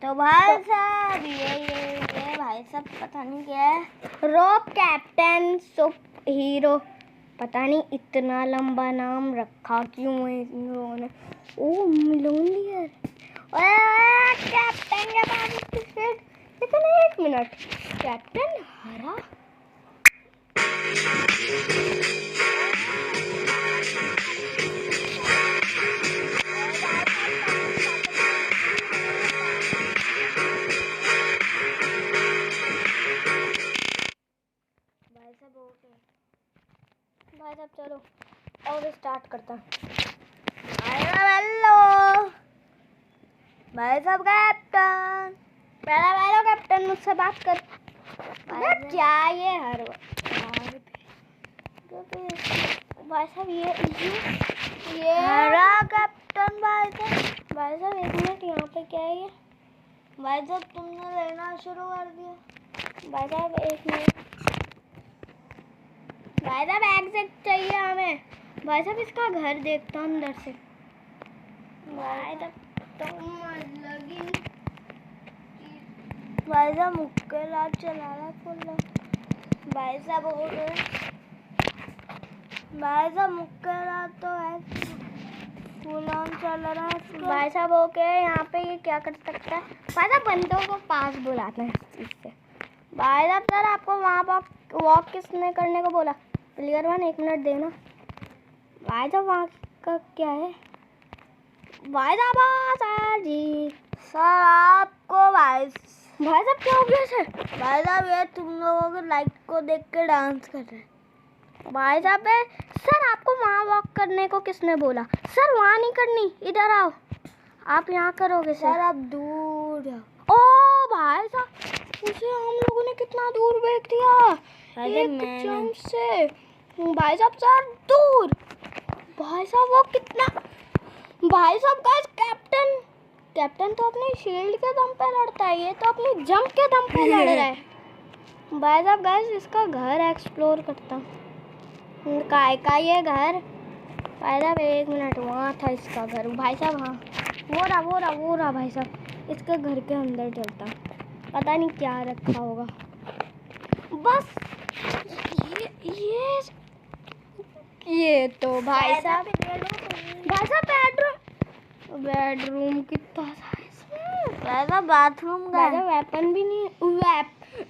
तो भाई साहब ये भाई साहब पता नहीं क्या है, रॉक कैप्टन सुपर हीरो, पता नहीं इतना लंबा नाम रखा क्यों है इन लोगों ने। ओ मिलोनियर, कैप्टन के पास लेकिन 1 मिनट, कैप्टन हरा। भाई साहब चलो और स्टार्ट करता हूँ। हेलो भाई साहब कैप्टन, पहला कैप्टन मुझसे बात कर। क्या ये हर भाई साहब ये हरा कैप्टन। भाई साहब 1 मिनट, यहाँ पे क्या है ये? भाई साहब तुमने लेना शुरू कर दिया। भाई साहब 1 मिनट, भाई साहब एग्जैक्ट चाहिए हमें। भाई साहब इसका घर देखता हूँ अंदर से। भाई साहब मुक्के लाल चला रहा फुल। भाई साहब हो गए, भाई साहब मुक्के लाल तो है फुल ऑन चल रहा है। भाई साहब ओके, यहाँ पे ये क्या कर सकता है? भाई साहब बंदों को पास बुलाते हैं इससे। भाई साहब सर आपको वहाँ वॉक किसने करने को बोला? प्लेयर 1 1 मिनट देना। भाई साहब वहाँ का क्या है? भाई साहब जी सर आपको भाई साहब क्या हो गया सर? भाई साहब ये तुम लोगों के लाइट को देख के डांस कर रहे हैं। भाई साहब सर आपको वहाँ वॉक करने को किसने बोला? सर वहाँ नहीं करनी, इधर आओ। आप यहाँ करोगे सर? आप दूर जाओ। ओ भाई साहब उसे हम लोगों ने कितना दूर फेंक दिया एक जंप से। भाई साहब सर दूर। भाई साहब वो कितना, भाई साहब गाइस कैप्टन तो अपने शील्ड के दम पे लड़ता है, ये तो अपनी जंप के दम पे लड़ रहा है। भाई साहब गाइस इसका घर एक्सप्लोर करता हूँ। का ये घर? भाई साहब 1 मिनट, वहाँ था इसका घर। भाई साहब हाँ वो रहा भाई साहब, इसके घर के अंदर चलता, पता नहीं क्या रखा होगा। बस ये तो भाई साहब बेडरूम कितना साइज, बाथरूम का वेपन भी नहीं।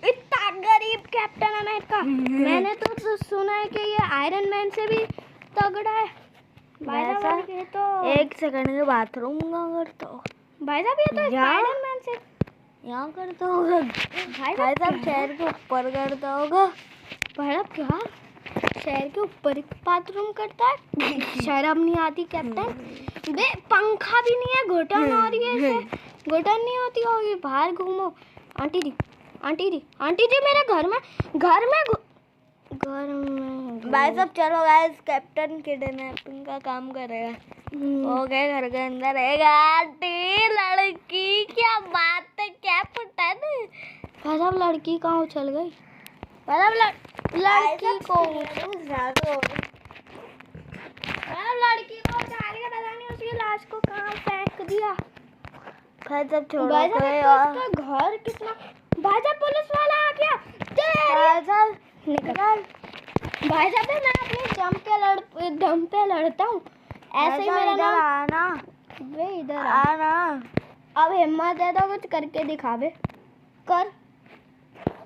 इतना गरीब कैप्टन अमेरिका, मैंने तो सुना है कि ये आयरन मैन से भी तगड़ा है। भाई साहब ये तो 1 सेकंड के बाथरूम का करता हो। भाई साहब ये तो आयरन मैन से यहाँ करता होगा। भाई साहब शहर के ऊपर करता होगा। भाई साहब क्या शहर के ऊपर बाथरूम करता है? शर्म नहीं आती कैप्टन? बे पंखा भी नहीं है, घुटन हो रही है इसे, घुटन नहीं होती होगी, बाहर घूमो। आंटी जी मेरे घर में भाई साहब चलो गाइस, कैप्टन किडनैपिंग का काम करेगा। हो गए घर के अंदर रहेगा। आंटी लड़की क्या बात है, क्या पता नहीं। भाई साहब लड़की कहाँ उछल गई? भाई साहब लड़की को लड़की को उठा के पता नहीं उसकी लाश को कहाँ फेंक दिया। भाई साहब छोड़ो। भाई साहब उसका घर कितना, भाई साहब पुलिस वाला आ गया। भाई साहब निकल। भाई साहब मैं अपने दम पे लड़ता हूँ ऐसे ही। मेरा नाम आना, वे इधर आना। अब हिम्मत है तो कुछ करके दिखा बे, कर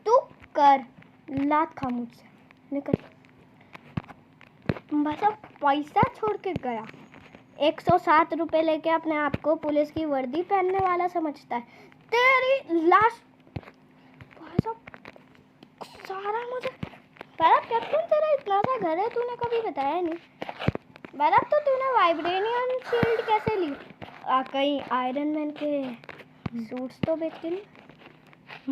तू कर, लात खा मुझसे, निकल। भाई साहब पैसा छोड़ के गया, 107 रुपये लेके अपने आप को पुलिस की वर्दी पहनने वाला समझता है। तेरी लाश। भाई साहब सारा मुझे, भाई साहब कैप्टन तेरा इतना सा घर है, तूने कभी बताया नहीं। भाई साहब तो तूने वाइब्रेनियम शील्ड कैसे ली? कहीं आयरन मैन के सूट्स तो बेचते नहीं।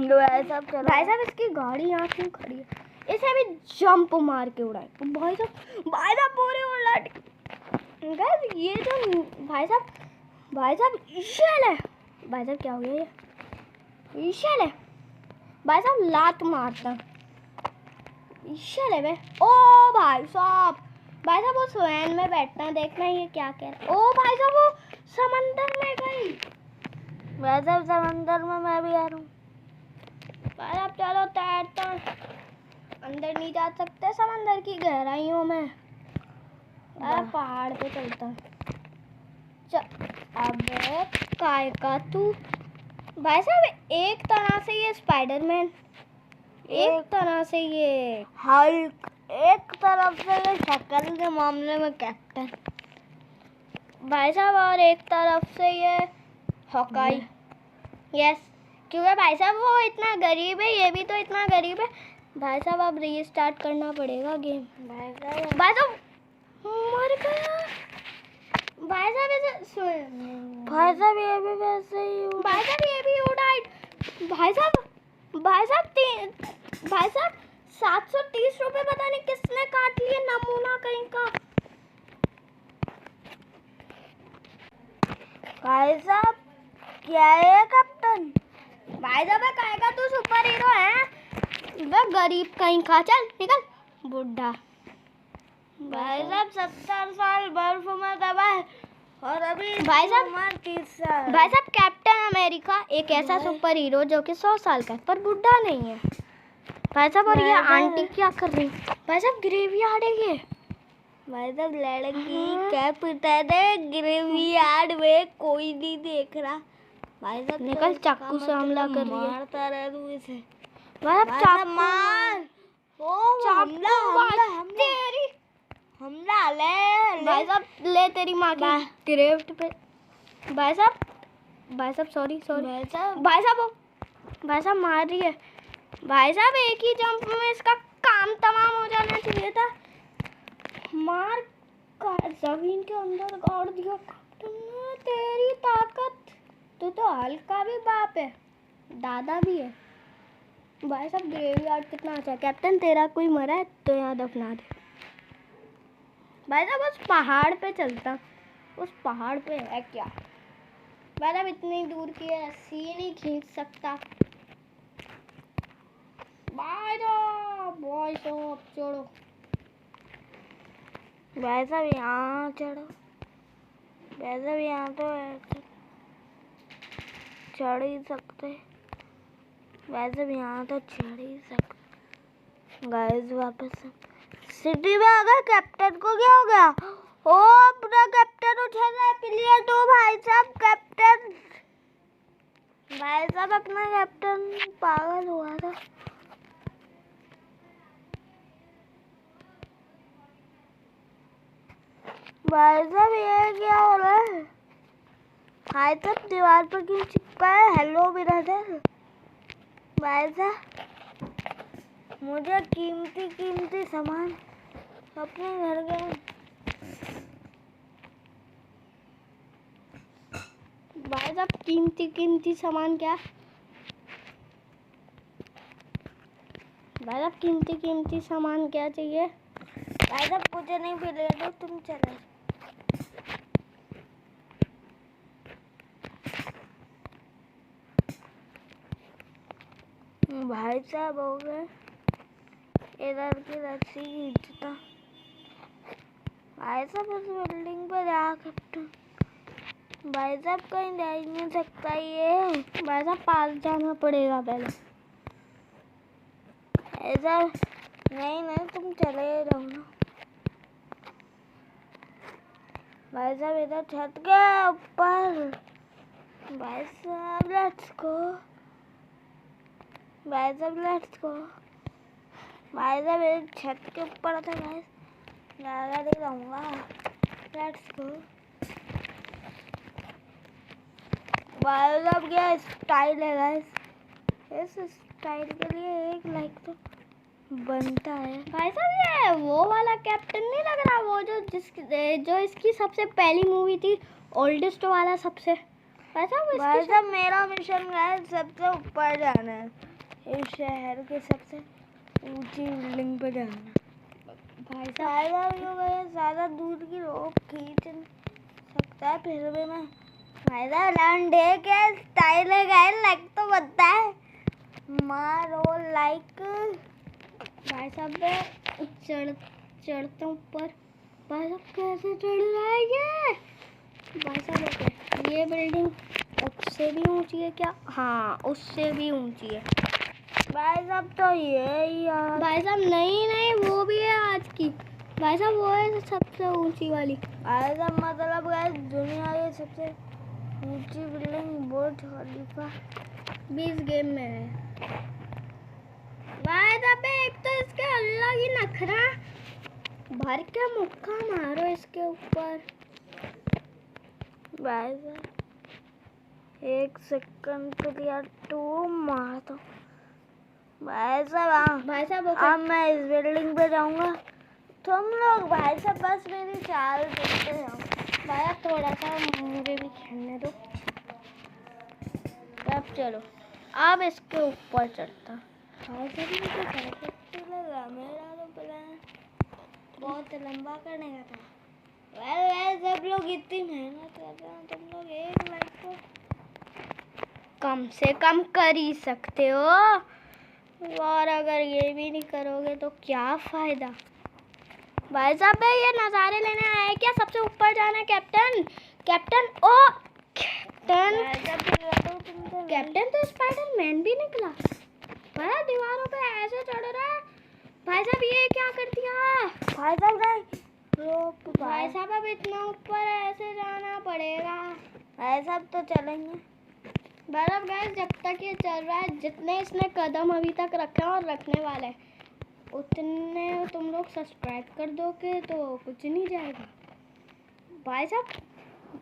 भाई साहब इसकी गाड़ी यहाँ क्यों खड़ी है? इसे भी जंप मार के उड़ाए। भाई साहब पूरे उलट गए ये तो। भाई साहब ईशल है। भाई साहब क्या हो गया ये? ईशल है। भाई साहब लात मारता, ईशल है बे। ओ भाई साहब वो स्वैन में बैठना, देखना ये क्या कह रहा है। ओ भाई साहब वो समंदर में गई। वैसे समंदर में मैं भी आ रहा हूँ। भाई साहब चलो तैरते हैं, अंदर नहीं जा सकते समंदर की गहराइयों में। पहाड़ पे चलता हूँ। अबे काय का तू भाई साहब, एक तरह से ये स्पाइडरमैन, एक तरह से ये हल्क, एक तरफ से ये शक्ल के मामले में कैप्टन भाई साहब, और एक तरफ से ये हॉकाई। यस, क्योंकि भाई साहब वो इतना गरीब है, ये भी तो इतना गरीब है। भाई साहब अब रीस्टार्ट करना पड़ेगा गेम। भाई साहब मर गया। भाई साहब ऐसे सुन, भाई साहब ये भी वैसे ही, भाई साहब ये भी उड़ा। भाई साहब 730 रुपए पता नहीं किसने काट लिए, नमूना कहीं का। भाई साहब क्या है कैप्टन? भाई साहब कहेगा तू सुपर हीरो है, वो गरीब कहीं का, चल निकल बुढ़ा। भाई साहब 70 साल बर्फ में दबा है और अभी भाई साहब 30 साल। भाई साहब कैप्टन अमेरिका एक ऐसा सुपर हीरो जो कि 100 साल का है पर बुढ़ा नहीं है। भाई साहब और ये आंटी क्या कर रही? भाई साहब ग्रेवयार्ड है ये। भाई साहब लड़की क्या पिटा दे, ग्रेवयार्ड में कोई नहीं देख रहा। भाई साहब निकल, चाकू से हमला कर रही है। मारता रह तू इसे। भाई साहब चाकू मार। ओ हमला ले। भाई साहब ले तेरी माँ की गिरफ्त पे। भाई साहब सॉरी भाई साहब मार रही है। भाई साहब एक ही जंप में इसका काम तमाम हो जाना चाहिए था। मार जमीन के अंदर गाड़ दिया। तेरी ताकत, तू तो हल्क का भी बाप है, दादा भी है। भाई साहब ग्रेवयार्ड कितना अच्छा है। कैप्टन तेरा कोई मरा है तो यहाँ दफना दे। भाई साहब उस पहाड़ पे चलता, उस पहाड़ पे है क्या? भाई साहब इतनी दूर की रस्सी नहीं खींच सकता। भाई साहब चढ़ो। भाई साहब यहाँ चढ़ो। भाई साहब यहाँ तो ऐसे चढ़ ही सकते। भाई साहब यहाँ तो चढ़ ही सकते। गाइस वापस सिटी में आ गए। कैप्टन को क्या हो गया? ओ अपना कैप्टन उठा रहा है प्लेयर 2। भाई साहब कैप्टन, भाई साहब अपना कैप्टन पागल हुआ था। भाई साहब ये क्या हो रहा है? भाई साहब दीवार पर क्यों चिपका है हेलो ब्रदर? भाई साहब मुझे कीमती सामान अपने घर गए। भाई साहब कीमती सामान क्या? भाई साहब कीमती सामान क्या चाहिए? भाई साहब मुझे नहीं मिले तो तुम चले। भाई साहब हो गए इधर की रस्सी खींचता। भाई साहब उस बिल्डिंग पर जा कैप्टन। भाई साहब कहीं जा ही नहीं सकता ये। भाई साहब पास जाना पड़ेगा पहले। ऐसा नहीं तुम चले रहो ना। भाई साहब इधर छत के ऊपर। भाई साहब लेट्स गो। भाई साहब लेट्स गो। भाई साहब एक छत के ऊपर था। भाई ज़्यादा नहीं रहूँगा। Let's go. भाई साहब क्या स्टाइल है गाइस, इस स्टाइल के लिए एक लाइक तो बनता है। भाई साहब ये वो वाला कैप्टन नहीं लग रहा, वो जो इसकी सबसे पहली मूवी थी, ओल्डेस्ट वाला सबसे। भाई साहब मेरा मिशन गाइस सबसे ऊपर जाना है, इस शहर के सबसे ऊंची बिल्डिंग पर जाना। भाई साहब ज़्यादा दूर की रोप खींच सकता है फिर भी मैं। भाई साहब लंडे के स्टाइल है गाइस, लाइक तो बनता है, मारो लाइक। भाई साहब चढ़ता ऊपर। भाई साहब कैसे चढ़ रहा है ये? भाई साहब ये बिल्डिंग उससे भी ऊंची है क्या? हाँ उससे भी ऊंची है भाई साहब। तो ये यार भाई साहब नहीं वो भी है आज की भाई साहब, वो है सबसे ऊंची वाली भाई साहब। मतलब गाइस दुनिया की सबसे ऊंची बिल्डिंग बुर्ज खलीफा 20 गेम में है भाई साहब। एक तो इसके अलग ही नखरा, भर के मुक्का मारो इसके ऊपर भाई साहब। 1 सेकंड के लिए टू मार दो भाई साहब। भाई साहब अब मैं इस बिल्डिंग पे जाऊंगा, तुम लोग भाई साहब बस मेरी चाल देखते जाओ भाई साहब। थोड़ा सा मुझे भी खेलने दो। अब चलो, अब इसके ऊपर चढ़ता भाई साहब। मुझे परफेक्ट लगा, मेरा तो प्लान बहुत लंबा करने का था। वेल सब लोग इतनी मेहनत कर रहे हैं, तुम लोग 1 लाइक तो कम से कम कर ही सकते हो, और अगर ये भी नहीं करोगे तो क्या फायदा। भाई साहब ये नज़ारे लेने आए क्या? सबसे ऊपर जाना है कैप्टन। कैप्टन ओ कैप्टन तो स्पाइडरमैन भी निकला भाई। दीवारों पे ऐसे चढ़ रहा है भाई साहब। ये क्या कर दिया भाई साहब? नहीं भाई साहब, अब इतना ऊपर ऐसे जाना पड़ेगा भाई साहब। तो चलेंगे भाई साहब। गाइस जब तक ये चल रहा है, जितने इसने कदम अभी तक रखे और रखने वाले हैं, उतने तुम लोग सब्सक्राइब कर दोगे तो कुछ नहीं जाएगा भाई साहब।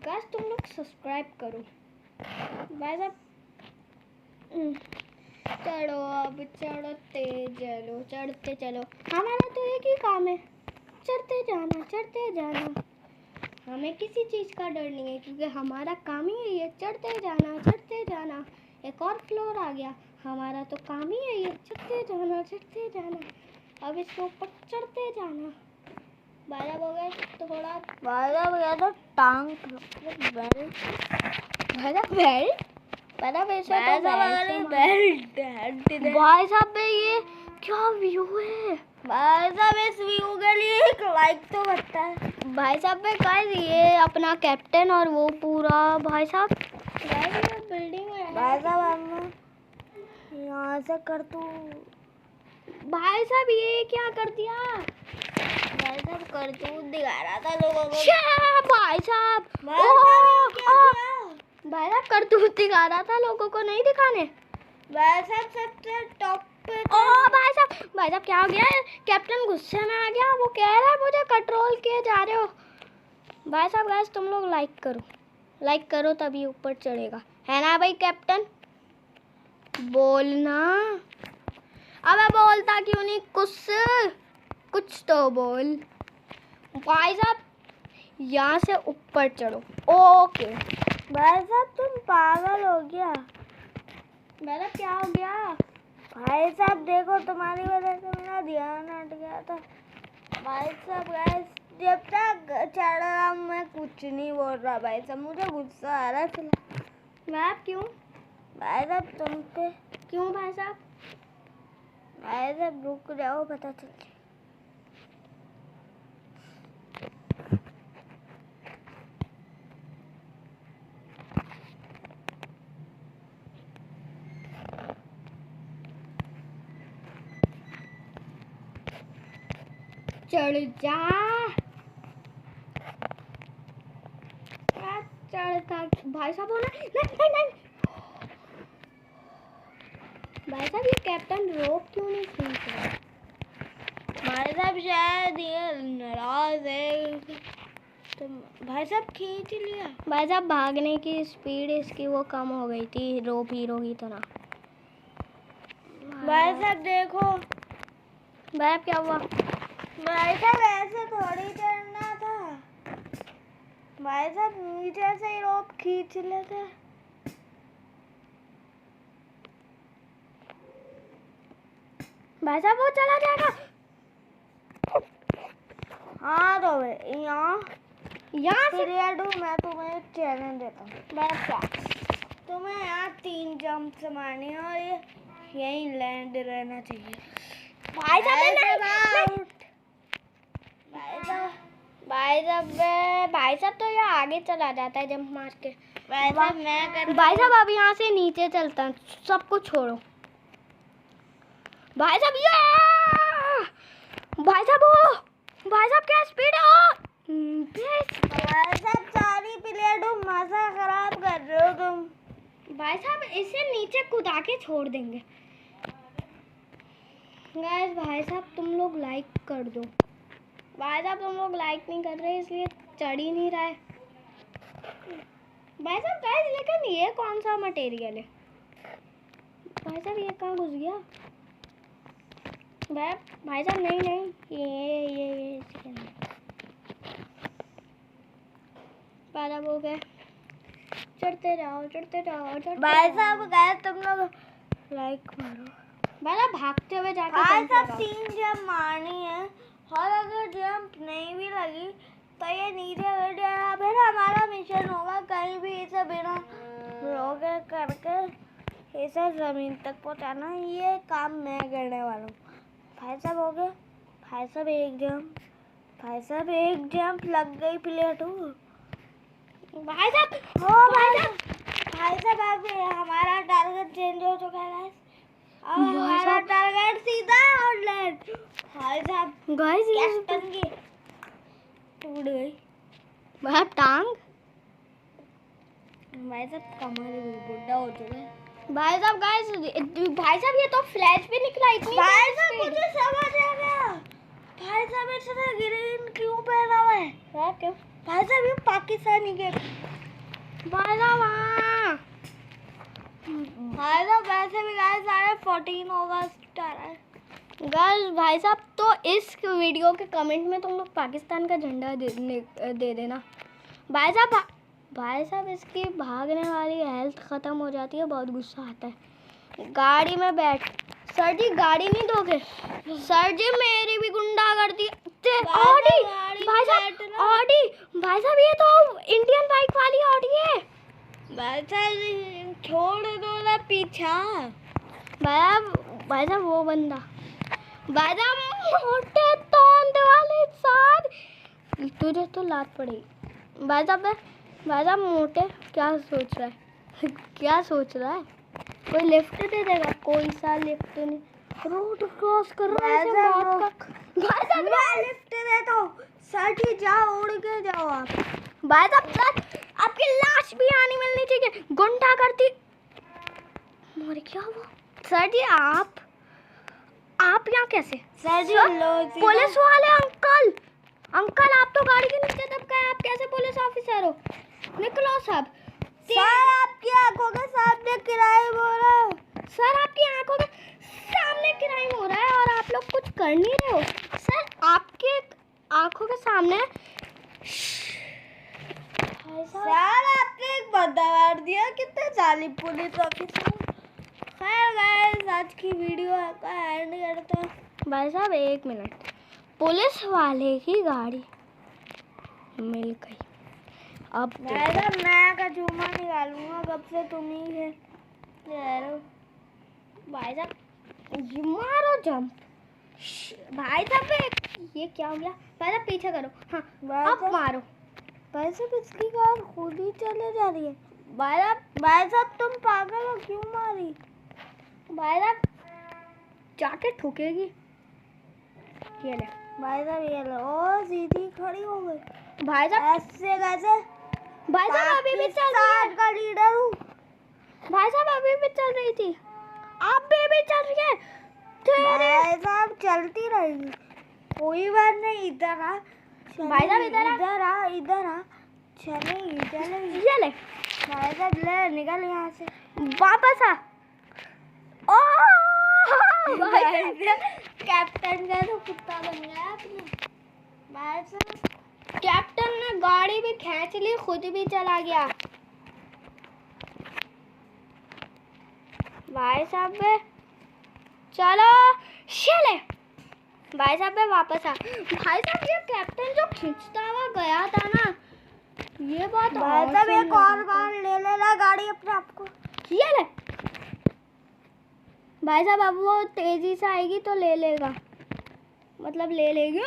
गाइस तुम लोग सब्सक्राइब करो भाई साहब। चलो अब चढ़ते चलो, चढ़ते चलो। हमारा तो एक ही काम है, चढ़ते जाना चढ़ते जाना। हमें किसी चीज़ का डर नहीं है, क्योंकि हमारा काम ही यही है, चढ़ते जाना चढ़ते जाना। एक और फ्लोर आ गया, हमारा तो काम ही यही है, चढ़ते जाना चढ़ते जाना। अब इसके ऊपर चढ़ते जाना। बारह हो गए थोड़ा, 12 हो गया तो टांग बेल्ट भाई साहब। ये क्या व्यू है भाई साहब? इस व्यू के लिए 1 लाइक तो बनता है भाई साहब। गाइस ये अपना कैप्टन और वो पूरा भाई साहब। बिल्डिंग है भाई साहब, यहाँ से कर तू भाई साहब। ये क्या कर दिया भाई साहब? कर तू दिखा रहा था लोगों को भाई साहब। भाई साहब कर तू दिखा रहा था लोगों को, नहीं दिखाने भाई साहब। सबसे टॉप पे भाई साहब क्या हो गया? कैप्टन गुस्से में आ गया, वो कह रहा है मुझे कंट्रोल किए जा रहे हो भाई साहब। गाइस तुम लोग लाइक करो तभी ऊपर चढ़ेगा, है ना भाई? कैप्टन बोलना। अबे बोलता क्यों नहीं? कुछ तो बोल भाई साहब। यहाँ से ऊपर चढ़ो। ओके भाई साहब, तुम पागल हो गया भाई साहब? क्या हो गया भाई साहब? देखो तुम्हारी वजह से मेरा ध्यान हट गया था भाई साहब। गाइस जब तक चढ़ रहा हूँ मैं कुछ नहीं बोल रहा भाई साहब, मुझे गुस्सा आ रहा है फिलहाल। क्यों भाई साहब? तुम पे क्यों भाई साहब? भाई साहब रुक जाओ, पता चल जाए। चढ़ जा चढ़ता भाई साहब। होना नहीं भाई साहब। ये कैप्टन रोप क्यों नहीं खींच रहा भाई साहब? शायद ये नाराज है तो भाई साहब खींच लिया भाई साहब। भागने की स्पीड इसकी वो कम हो गई थी, रोप हीरो की तरह भाई साहब। देखो भाई क्या हुआ भाई साहब? ऐसे थोड़ी चढ़ना था भाई साहब, नीचे से ही रोप खींच लेते भाई साहब। वो चला जाएगा। हाँ तो यहाँ से मैं तुम्हें चैलेंज देता हूँ भाई साहब। तुम्हें यहाँ 3 जंप से मारनी है और ये यहीं लैंड रहना चाहिए भाई साहब। भाई साहब भाई साहब तो यहाँ आगे चला जाता है जंप मार के। भाई साहब भाई साहब अब यहाँ से नीचे चलता है, सबको छोड़ो। भाई साहब भाई साहब क्या स्पीड है। भाई साहब सारी प्लेटों मजा खराब कर रहे हो तुम। भाई साहब इसे नीचे कूदा के छोड़ देंगे। गाइस भाई साहब तुम लोग लाइक कर दो। भाई साहब तुम लोग लाइक नहीं कर रहे इसलिए चढ़ ही नहीं रहा है। भाई साहब गाइस लेकिन ये कौन सा मटेरियल है? भाई साहब ये कहाँ घुस गया? भाई साहब नहीं ये भाई साहब हो गए। चढ़ते जाओ। भाई साहब गए तुम लोग लाइक मारो। भाई साहब भागते हुए जाके भाई साहब 3 जंप मारनी है और अगर जंप नहीं भी लगी तो ये नीचे गिर जाएगा। फिर हमारा मिशन होगा कहीं भी इसे बिना रोके करके इसे जमीन तक पहुंचाना। ये काम मैं करने वाला हूँ। भाई साहब हो गए। भाई साहब एक जंप लग गई प्लेटों। भाई साहब अब हमारा टारगेट चेंज हो चुका है। अब हमारा टारगेट सीधा आउटलेट। भाई साहब गाइस कैप्टन की टूट गई भाई टांग। भाई साहब कमर भी बुढ़ा हो चुका है। भाई साहब गाइस भाई साहब ये तो फ्लैश भी निकला इतनी। भाई साहब मुझे समझ आ गया। भाई साहब इसने ग्रीन क्यों पहना हुआ है? क्यों? भाई साहब ये पाकिस्तानी के भाई साहब भाई साहब वैसे भी गाइस सारे 14 अगस्त आ रहा है। गाइस भाई साहब तो इस वीडियो के कमेंट में तुम लोग पाकिस्तान का झंडा दे देना। भाई साहब इसकी भागने वाली हेल्थ ख़त्म हो जाती है, बहुत गुस्सा आता है। गाड़ी में बैठ। सर जी गाड़ी नहीं दोगे? सर जी मेरी भी गुंडागर्दी। ऑडी भाई साहब ऑडी। भाई साहब ये तो इंडियन बाइक वाली ऑडी है। भाई साहब छोड़ दो ना पीछा। भाई साहब वो बंदा। भाई साहब मोटे तोंद वाले इंसान, तुझे तो लात पड़ेगी। भाई साहब मोटे क्या सोच रहा है? क्या सोच रहा है? कोई लिफ्ट दे देगा? कोई सा लिफ्ट नहीं। रोड क्रॉस कर रहा है। भाई साहब मैं लिफ्ट देता हूँ। सर जी जाओ, उड़ के जाओ आप। भाई साहब आपकी लाश भी आनी मिलनी चाहिए। गुंडा करती मोरे क्या हुआ? सर जी आप यहाँ कैसे? सर जी पुलिस वाले अंकल आप तो गाड़ी के नीचे दब गए, आप कैसे पुलिस ऑफिसर हो? निकलो सब। सर आपकी आंखों के सामने क्राइम हो रहा है। सर आपकी आंखों के सामने क्राइम हो रहा है और आप लोग कुछ कर नहीं रहे हो। सर आपके आंखों के सामने। सर आपने एक बंदा मार दिया। कितने जालिम पुलिस ऑफिसर। खैर गाइस आज की वीडियो का एंड करते हैं। भाई साहब 1 मिनट। पुलिस वाले की गाड़ी मिल गई। अब भाई साहब मैं का चूमा निकालूंगा। कब से तुम ही है भाई साहब ये मारो जंप। भाई साहब ये क्या हो गया? भाई साहब पीछे करो। हाँ अब मारो। भाई साहब इसकी कार खुद ही चले जा रही है। भाई साहब तुम पागल हो, क्यों मारी? भाई साहब जाके ठुकेगी। ये ले भाई साहब ये लो। ओ सीधी खड़ी हो गई। भाई साहब ऐसे कैसे? भाई साहब अभी भी चल रही है। का लीडर हूँ। भाई साहब अभी भी चल रही थी। आप भी चल रही है। भाई साहब चलती रहेगी, कोई बात नहीं। इधर आ भाई साहब, इधर आ चलेगी। ये ले भाई साहब ले निकल यहाँ से। वापस आ। ओ भाई कैप्टन का तो कुत्ता बन गया आपने। भाई साहब कैप्टन ने गाड़ी भी खींच ली, खुद भी चला गया। भाई साहब चलो चले। भाई साहब वापस आ। भाई साहब ये कैप्टन जो खींचता हुआ गया था ना, ये बात भाई साहब एक और बार ले लेना गाड़ी अपने आप को। ये ले भाई साहब, अब वो तेजी से आएगी तो ले लेगा, मतलब ले लेगी।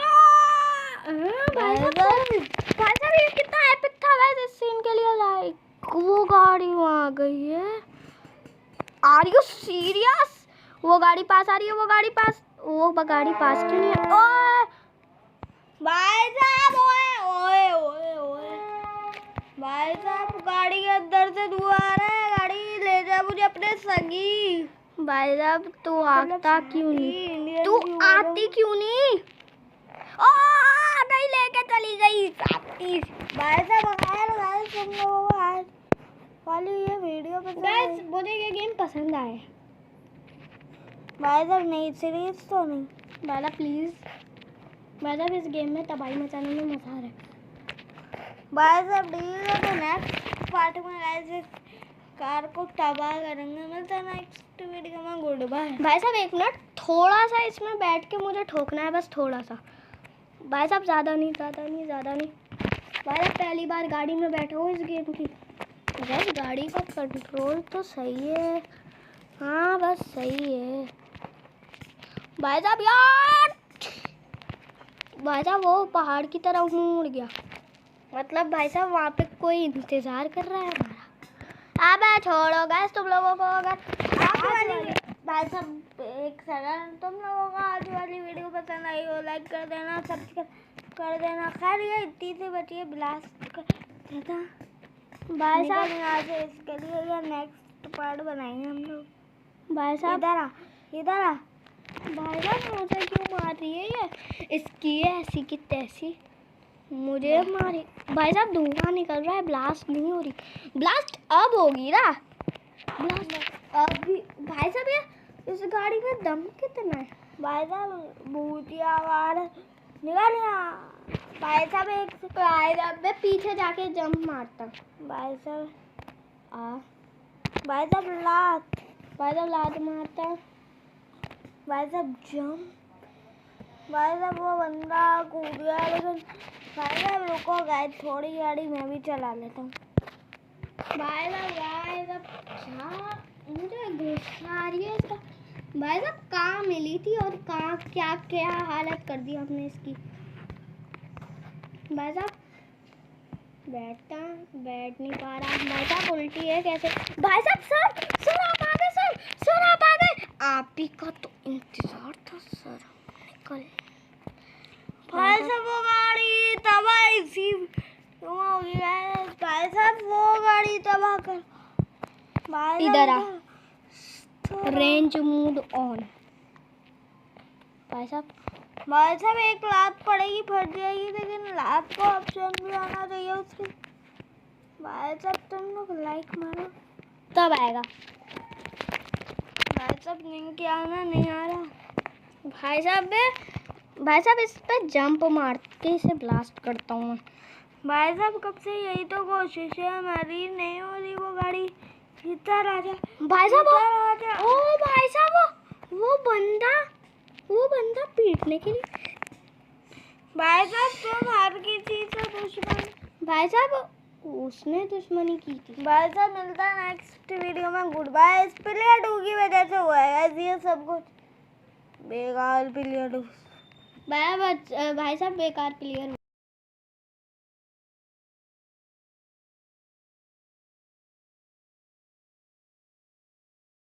भाई साहब ये कितना एपिक था गाइस इस सीन के लिए। लाइक वो गाड़ी वहाँ आ गई है। Are you serious? वो गाड़ी पास आ रही है, वो गाड़ी पास क्यों नहीं है? ओए भाई साहब, ओए ओए ओए ओए भाई साहब, गाड़ी के अंदर से धुआं आ रहा है। गाड़ी ले जा मुझे अपने संगी। भाई साहब तू आता क्यों नहीं? इंडियन तू क्यों आती क्यों नहीं? ओ नहीं लेके चली गई साथी। भाई साहब खैर गाइस, तुम लोगों को आज वाली ये वीडियो पसंद आई? गाइस मुझे ये गेम पसंद आए। भाई साहब नई सीरीज तो नहीं? भाई साहब प्लीज, भाई साहब इस गेम में तबाही मचाने में मजा आ रहा है। भाई साहब ठीक है, तो नेक्स्ट पार्ट में गाइस इस कार को तबाह करेंगे। मिलते हैं नेक्स्ट वीडियो में। Good bye. भाई साहब एक मिनट, थोड़ा सा इसमें बैठ के मुझे ठोकना है, बस थोड़ा सा। भाई साहब ज़्यादा नहीं। भाई साहब पहली बार गाड़ी में बैठा हूँ इस गेम की। बस गाड़ी का कंट्रोल तो सही है, हाँ बस सही है। भाई साहब यार, भाई साहब वो पहाड़ की तरफ मुड़ गया। मतलब भाई साहब वहाँ पे कोई इंतज़ार कर रहा है हमारा। अब छोड़ो गाइस, तुम लोगों को अगर भाई साहब एक सेकंड, तुम लोगों को आज वाली वीडियो पसंद आई हो लाइक कर देना, सब्सक्राइब कर देना। खैर ये इतनी सी बची है, ब्लास्ट कर देता। भाई साहब यहाँ से इसके लिए या नेक्स्ट पार्ट बनाएंगे हम लोग। भाई साहब इधर आ। भाई साहब मुझे क्यों मार रही है ये? इसकी है ऐसी की तैसी, मुझे मारी। भाई साहब धुआं निकल रहा है, ब्लास्ट नहीं हो रही। ब्लास्ट अब होगी ना? ब्लास्ट अभी। भाई साहब ये इस गाड़ी में दम कितना है? भाई साहब भूतिया वार निकल यहाँ। भाई साहब एक भाई साहब मैं पीछे जाके जंप मारता। भाई साहब आ भाई साहब लात। भाई साहब लात मारता। भाई साहब जंप। भाई साहब वो बंदा कूद गया, लेकिन भाई साहब रुको गाइस, थोड़ी गाड़ी मैं भी चला लेता हूँ। भाई साहब क्या मुझे गुस्सा आ रही है इसका। भाई साहब कहाँ मिली थी और कहाँ क्या क्या हालत कर दी हमने इसकी। भाई साहब बैठ नहीं पा रहा। भाई साहब उल्टी है कैसे? भाई साहब सर आप आ गए। सर आप आ गए। आप ही का तो इंतजार था सर, निकल। भाई साहब वो गाड़ी तबाह सी हो गई है। भाई साहब वो गाड़ी तबाह कर। भाई इधर आ, साहब रेंज मोड ऑन। भाई साहब एक लात पड़ेगी, फट जाएगी, लेकिन लात को ऑप्शन भी आना चाहिए उसके। भाई साहब तुम लोग लाइक मारो, तब आएगा। भाई साहब नहीं आ रहा। भाई साहब इस पे जंप मार के इसे ब्लास्ट करता हूँ मैं। भाई साहब कब से यही तो कोशिश है हमारी, नहीं हो रही वो गाड़ी। इधर आ जा भाई साहब इधर आ जा। ओ भाई साहब वो बंदा पीटने के लिए। भाई साहब तुम हर किसी से दुश्मन। भाई साहब उसने दुश्मनी की थी। भाई साहब मिलता है नेक्स्ट वीडियो में। Good bye. इस प्लेयर 2 की वजह से हुआ है ये सब कुछ। बेकार प्लेयर 2। भाई साहब बेकार प्लेयर।